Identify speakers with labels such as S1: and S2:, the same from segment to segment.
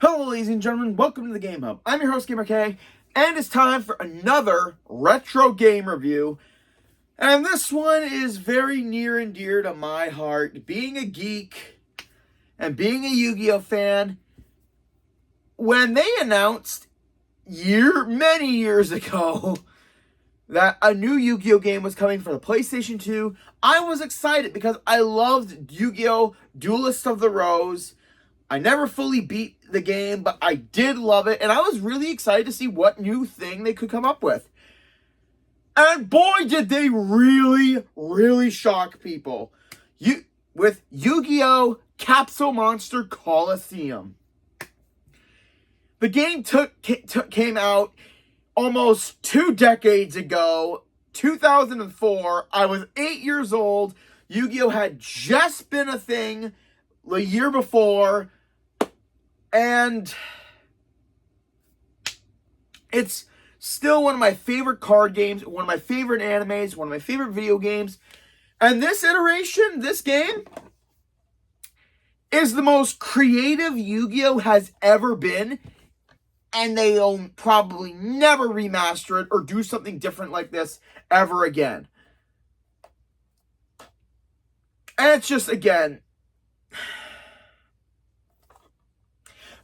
S1: Hello, ladies and gentlemen. Welcome to the Game Hub. I'm your host, GamerK, and it's time for another retro game review. And this one is very near and dear to my heart. Being a geek and being a Yu-Gi-Oh fan, when they announced many years ago that a new Yu-Gi-Oh game was coming for the PlayStation 2, I was excited because I loved Yu-Gi-Oh! Duelist of the Rose. I never fully beat the game, but I did love it, and I was really excited to see what new thing they could come up with. And boy, did they really shock people. With Yu-Gi-Oh! Capsule Monster Colosseum. The game came out almost 2 decades ago, 2004. I was 8 years old. Yu-Gi-Oh! Had just been a thing the year before. And it's still one of my favorite card games, one of my favorite animes, one of my favorite video games. And this iteration, this game, is the most creative Yu-Gi-Oh! Has ever been. And they'll probably never remaster it or do something different like this ever again. And it's just, again,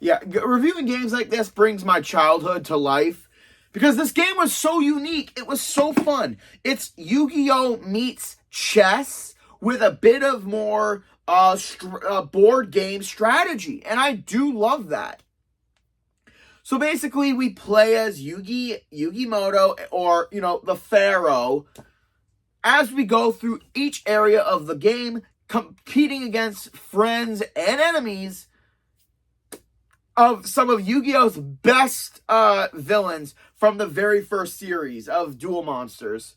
S1: yeah, reviewing games like this brings my childhood to life because this game was so unique. It was so fun. It's Yu-Gi-Oh! Meets chess with a bit of more board game strategy, and I do love that. So basically, we play as Yugimoto, or, the Pharaoh, as we go through each area of the game, competing against friends and enemies of some of Yu-Gi-Oh's best villains from the very first series of Duel Monsters.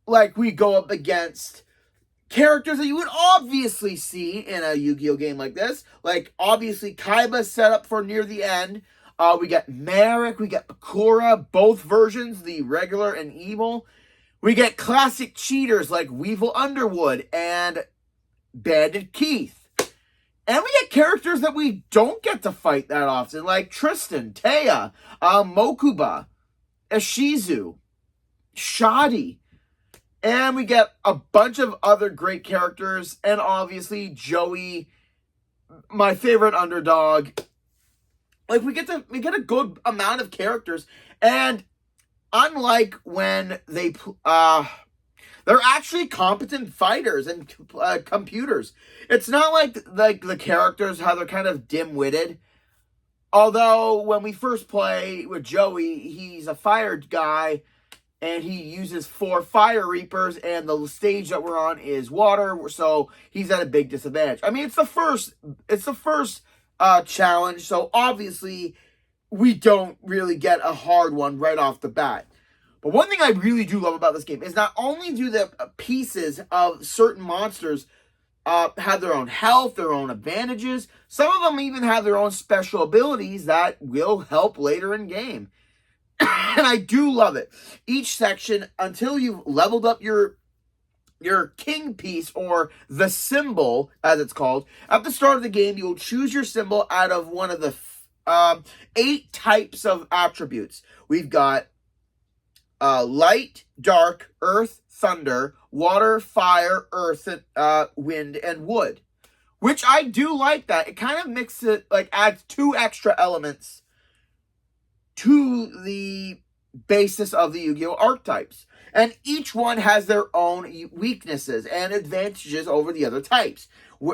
S1: Like, we go up against characters that you would obviously see in a Yu-Gi-Oh game like this. Like, obviously, Kaiba set up for near the end. We get Merrick, we get Akura, both versions, the regular and evil. We get classic cheaters like Weevil Underwood and Bandit Keith. And we get characters that we don't get to fight that often, like Tristan, Taya, Mokuba, Ishizu, Shadi. And we get a bunch of other great characters, and obviously Joey, my favorite underdog. Like, we get a good amount of characters, and unlike when they're actually competent fighters and computers. It's not like the characters, how they're kind of dim-witted. Although, when we first play with Joey, he's a fire guy, and he uses 4 Fire Reapers, and the stage that we're on is water, so he's at a big disadvantage. I mean, it's the first challenge, so obviously we don't really get a hard one right off the bat. But one thing I really do love about this game is not only do the pieces of certain monsters have their own health, their own advantages, some of them even have their own special abilities that will help later in game. And I do love it. Each section, until you've leveled up your king piece, or the symbol, as it's called, at the start of the game, you'll choose your symbol out of one of the 8 types of attributes. We've got light, dark, earth, thunder, water, fire, earth, wind, and wood. Which I do like that. It kind of mixes it, like, adds 2 extra elements to the basis of the Yu-Gi-Oh! Archetypes. And each one has their own weaknesses and advantages over the other types.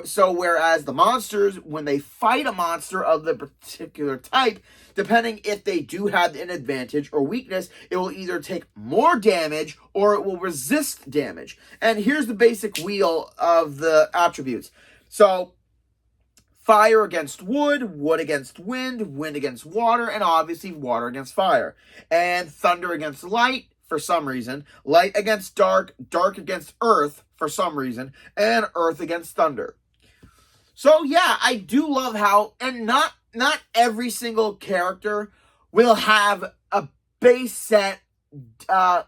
S1: So whereas the monsters, when they fight a monster of the particular type, depending if they do have an advantage or weakness, it will either take more damage or it will resist damage. And here's the basic wheel of the attributes. So, fire against wood, wood against wind, wind against water, and obviously water against fire. And thunder against light, for some reason. Light against dark, dark against earth, for some reason. And earth against thunder. So yeah, I do love how, and not every single character will have a base set, I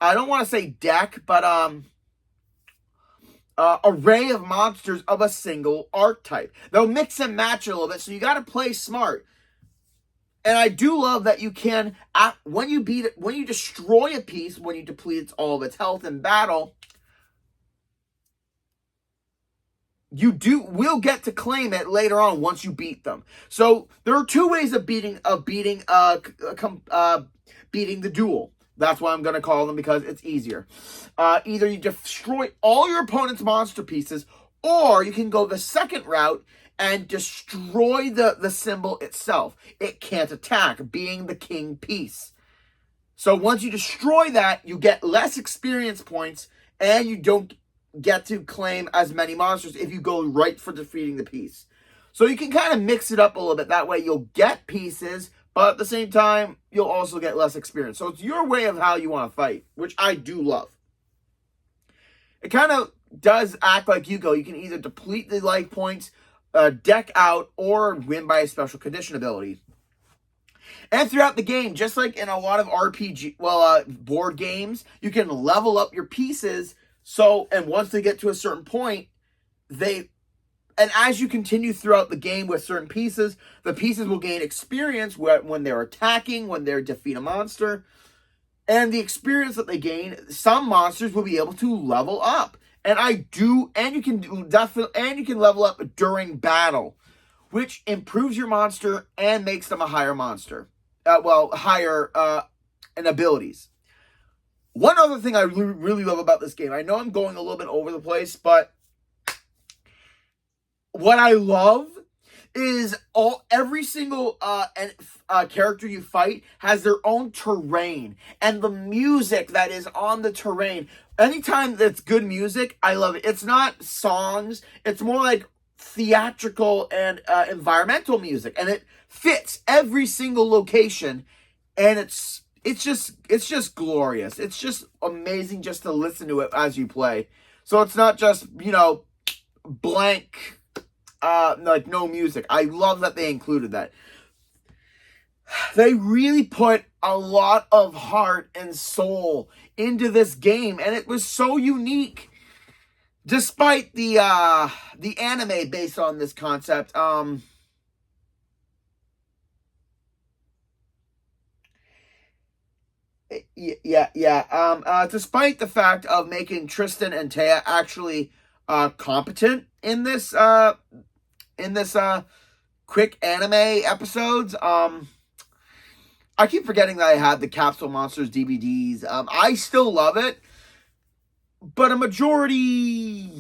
S1: don't want to say deck, but array of monsters of a single archetype. They'll mix and match a little bit, so you got to play smart. And I do love that you can, when you destroy a piece, when you deplete all of its health in battle, you will get to claim it later on once you beat them. So there are two ways of beating the duel. That's why I'm going to call them, because it's easier. Either you destroy all your opponent's monster pieces, or you can go the second route and destroy the symbol itself. It can't attack, being the king piece. So once you destroy that, you get less experience points, and you don't get to claim as many monsters if you go right for defeating the piece. So you can kind of mix it up a little bit. That way you'll get pieces, but at the same time, you'll also get less experience. So it's your way of how you want to fight, which I do love. It kind of does act like Yu-Gi-Oh! You can either deplete the life points, deck out, or win by a special condition ability. And throughout the game, just like in a lot of board games, you can level up your pieces. So, and once they get to a certain point, and as you continue throughout the game with certain pieces, the pieces will gain experience when they're attacking, when they're defeat a monster. And the experience that they gain, some monsters will be able to level up. And you can level up during battle, which improves your monster and makes them a higher monster. Higher in abilities. One other thing I really love about this game, I know I'm going a little bit over the place, but what I love is every single character you fight has their own terrain, and the music that is on the terrain. Anytime that's good music, I love it. It's not songs; it's more like theatrical and environmental music, and it fits every single location, and it's just glorious. It's just amazing just to listen to it as you play. So it's not just, blank, like no music. I love that they included that. They really put a lot of heart and soul into this game, and it was so unique. Despite the anime based on this concept, despite the fact of making Tristan and Taya actually competent in this quick anime episodes, I keep forgetting that I had the Capsule Monsters DVDs. I still love it, but a majority,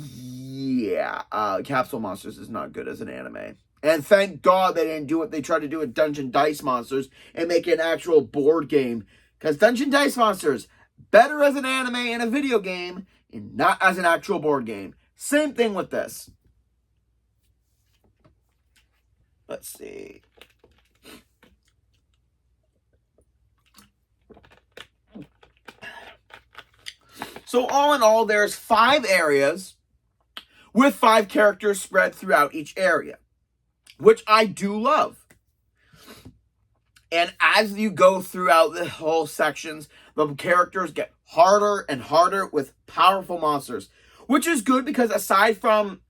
S1: Capsule Monsters is not good as an anime. And thank God they didn't do what they tried to do with Dungeon Dice Monsters and make it an actual board game. Because Dungeon Dice Monsters, better as an anime and a video game, and not as an actual board game. Same thing with this. Let's see. So all in all, there's 5 areas with 5 characters spread throughout each area, which I do love. And as you go throughout the whole sections, the characters get harder and harder with powerful monsters, which is good because aside from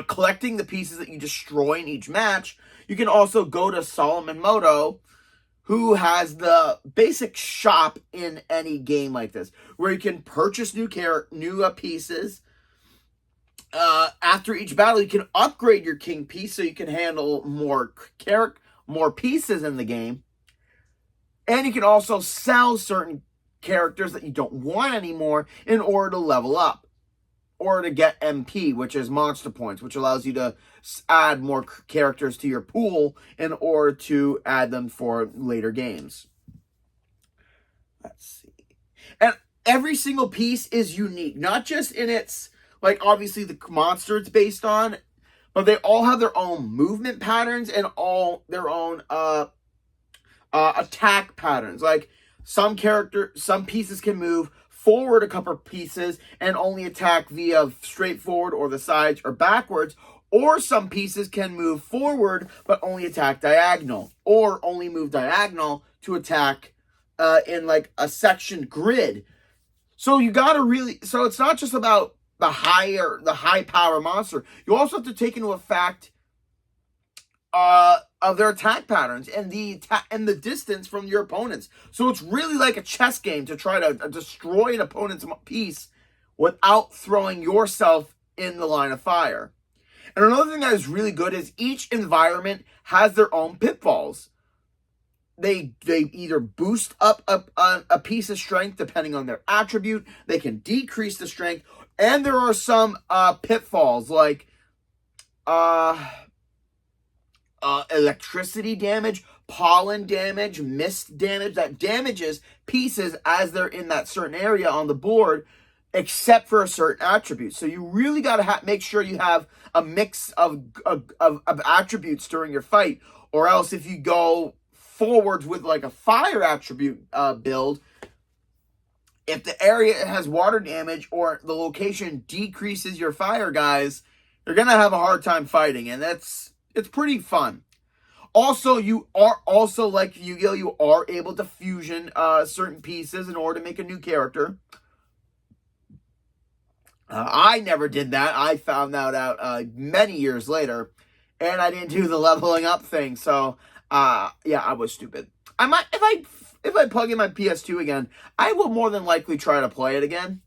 S1: collecting the pieces that you destroy in each match, you can also go to Solomon Moto, who has the basic shop in any game like this, where you can purchase new pieces. After each battle, you can upgrade your king piece so you can handle more pieces in the game. And you can also sell certain characters that you don't want anymore in order to level up, or to get MP, which is monster points, which allows you to add more characters to your pool in order to add them for later games. Let's see. And every single piece is unique, not just in its, obviously the monster it's based on, but they all have their own movement patterns and all their own attack patterns. Like some pieces can move forward a couple pieces and only attack via straight forward or the sides or backwards, or some pieces can move forward but only attack diagonal, or only move diagonal to attack in a section grid. So you gotta so it's not just about high power monster, you also have to take into effect of their attack patterns and the distance from your opponents. So it's really like a chess game to try to destroy an opponent's piece without throwing yourself in the line of fire. And another thing that is really good is each environment has their own pitfalls. They either boost up a piece of strength depending on their attribute. They can decrease the strength. And there are some pitfalls like electricity damage, pollen damage, mist damage that damages pieces as they're in that certain area on the board, except for a certain attribute. So you really got to make sure you have a mix of attributes during your fight, or else if you go forwards with like a fire attribute build, if the area has water damage or the location decreases your fire guys, you're gonna have a hard time fighting, and it's pretty fun. Also, you are also like Yu-Gi-Oh, you are able to fusion certain pieces in order to make a new character. I never did that. I found that out many years later, and I didn't do the leveling up thing. So, yeah, I was stupid. I might, if I plug in my PS2 again, I will more than likely try to play it again.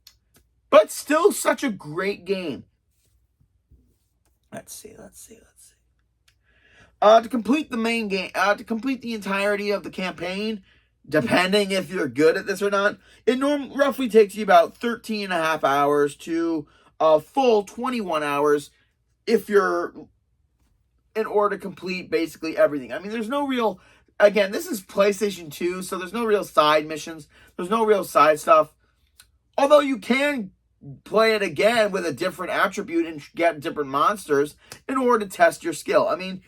S1: But still, such a great game. Let's see. To complete the main game, to complete the entirety of the campaign, depending if you're good at this or not, it roughly takes you about 13 and a half hours to a full 21 hours if you're in order to complete basically everything. I mean, there's no real, again, this is PlayStation 2, so there's no real side missions. There's no real side stuff. Although you can play it again with a different attribute and get different monsters in order to test your skill. I mean,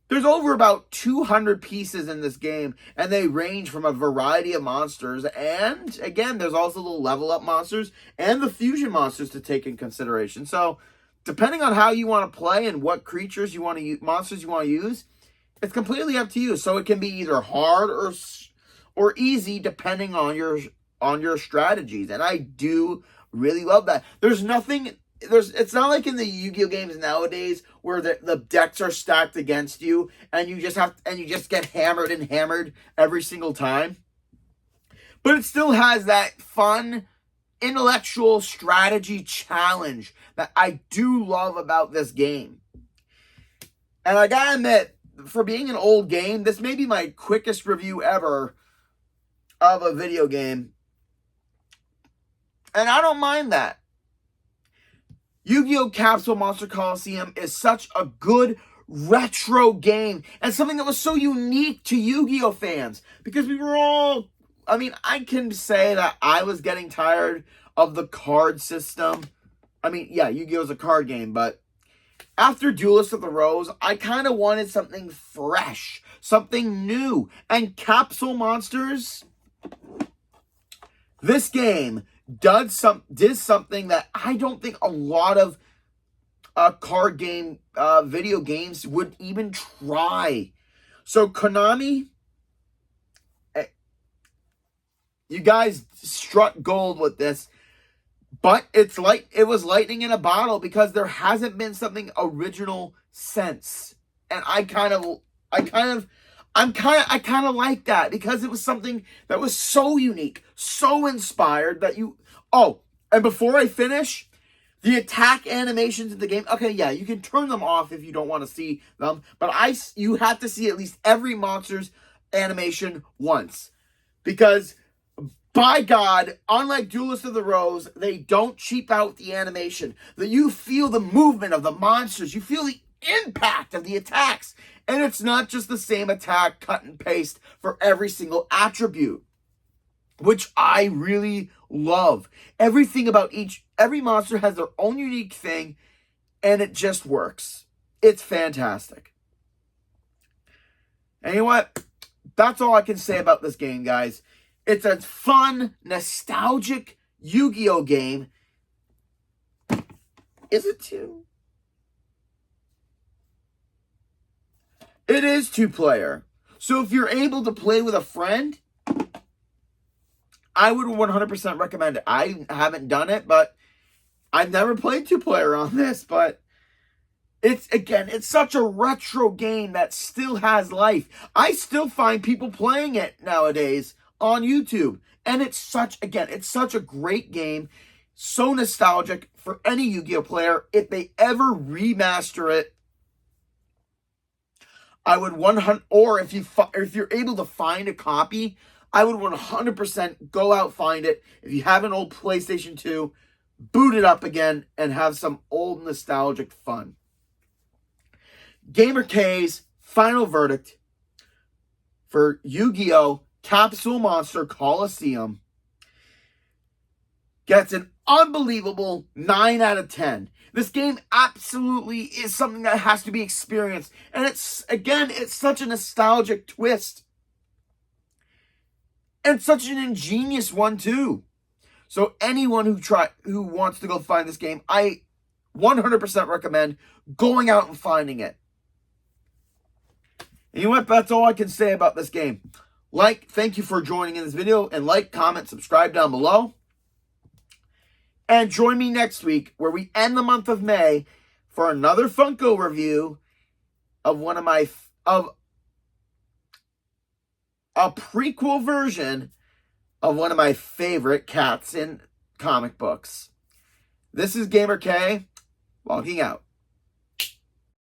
S1: there's over about 200 pieces in this game, and they range from a variety of monsters. And, again, there's also the level-up monsters and the fusion monsters to take in consideration. So, depending on how you want to play and what creatures you want to use, monsters you want to use, it's completely up to you. So, it can be either hard or easy depending on your strategies. And I do really love that. It's not like in the Yu-Gi-Oh games nowadays where the decks are stacked against you and you just get hammered every single time. But it still has that fun intellectual strategy challenge that I do love about this game. And I gotta admit, for being an old game, this may be my quickest review ever of a video game. And I don't mind that. Yu-Gi-Oh! Capsule Monster Colosseum is such a good retro game and something that was so unique to Yu-Gi-Oh! Fans, because we were all, I mean, I can say that I was getting tired of the card system. I mean, yeah, Yu-Gi-Oh! Is a card game, but after Duelist of the Rose, I kind of wanted something fresh, something new, and Capsule Monsters, this game did something that I don't think a lot of card game video games would even try. So Konami, you guys struck gold with this, but it was lightning in a bottle because there hasn't been something original since, and I kind of like that because it was something that was so unique, so inspired that you... Oh, and before I finish, the attack animations in the game, okay, yeah, you can turn them off if you don't want to see them, but you have to see at least every monster's animation once. Because, by God, unlike Duelist of the Rose, they don't cheap out the animation. That you feel the movement of the monsters, you feel the impact of the attacks. And it's not just the same attack, cut and paste for every single attribute, which I really love. Everything about every monster has their own unique thing, and it just works. It's fantastic. And you know what? That's all I can say about this game, guys. It's a fun, nostalgic Yu-Gi-Oh game. Is it two? It is two-player. So if you're able to play with a friend, I would 100% recommend it. I haven't done it, but I've never played 2-player on this, but it's such a retro game that still has life. I still find people playing it nowadays on YouTube. And it's such a great game. So nostalgic for any Yu-Gi-Oh player. If they ever remaster it, I would 100, or if you're able to find a copy, I would 100% go out, find it. If you have an old PlayStation 2, boot it up again and have some old nostalgic fun. GamerK's final verdict for Yu-Gi-Oh! Capsule Monster Colosseum gets an unbelievable 9 out of 10. This game absolutely is something that has to be experienced. And it's such a nostalgic twist. And such an ingenious one too. So anyone who wants to go find this game, I 100% recommend going out and finding it. And you know what? That's all I can say about this game. Thank you for joining in this video, and comment, subscribe down below. And join me next week where we end the month of May for another Funko review of a prequel version of one of my favorite cats in comic books. This is GamerK, logging out.